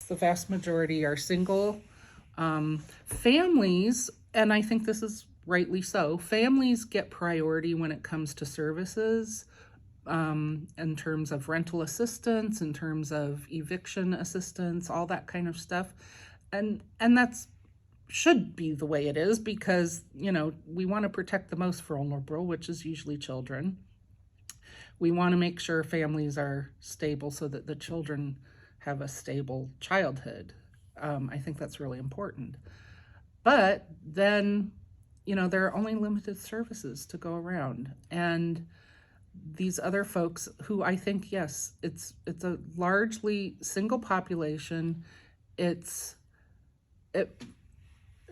The vast majority are single. Families, and I think this is rightly so, families get priority when it comes to services, in terms of rental assistance, in terms of eviction assistance, all that kind of stuff. And that's should be the way it is because, we want to protect the most vulnerable, which is usually children. We want to make sure families are stable so that the children have a stable childhood. I think that's really important. But then, there are only limited services to go around. And these other folks who I think, yes, it's a largely single population. It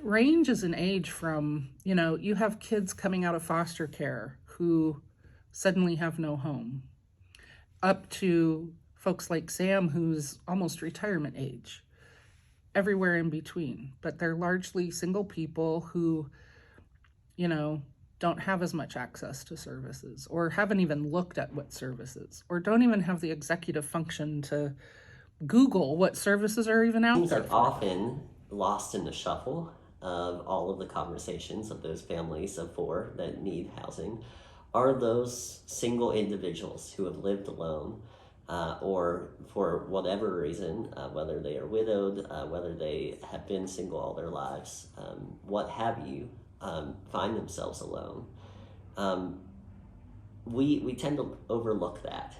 ranges in age from, you have kids coming out of foster care who suddenly have no home, up to folks like Sam, who's almost retirement age, everywhere in between. But they're largely single people who, you know, don't have as much access to services or haven't even looked at what services or don't even have the executive function to Google what services are even out Seems there like for them. often lost in the shuffle of all of the conversations of those families of four that need housing are those single individuals who have lived alone, or for whatever reason, whether they are widowed, whether they have been single all their lives, what have you, find themselves alone. Um, we tend to overlook that,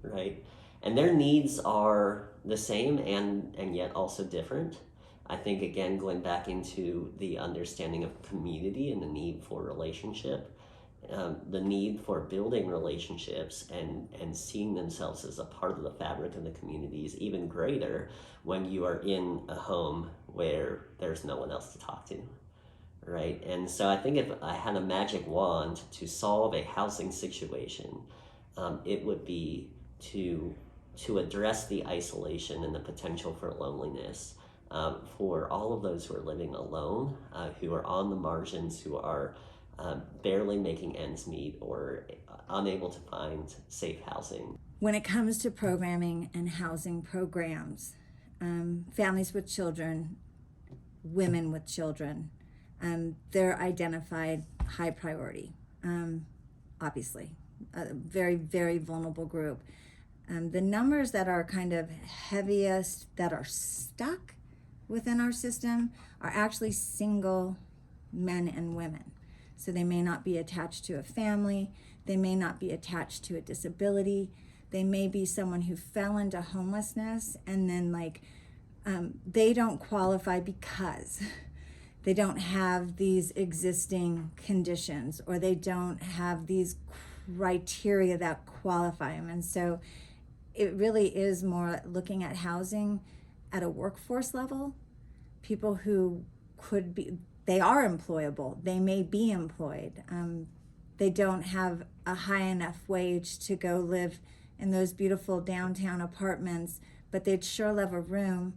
right? And their needs are the same and yet also different. I think again going back into the understanding of community and the need for relationship, the need for building relationships and seeing themselves as a part of the fabric of the community is even greater when you are in a home where there's no one else to talk to, right? And so I think if I had a magic wand to solve a housing situation, it would be to address the isolation and the potential for loneliness, for all of those who are living alone, who are on the margins, who are barely making ends meet or unable to find safe housing. When it comes to programming and housing programs, families with children, women with children, they're identified high priority, obviously. A very, very vulnerable group. The numbers that are kind of heaviest, that are stuck within our system, are actually single men and women. So they may not be attached to a family, they may not be attached to a disability, they may be someone who fell into homelessness and then they don't qualify because they don't have these existing conditions or they don't have these criteria that qualify them. And so it really is more looking at housing at a workforce level, people who they are employable, they may be employed, they don't have a high enough wage to go live in those beautiful downtown apartments, but they'd sure love a room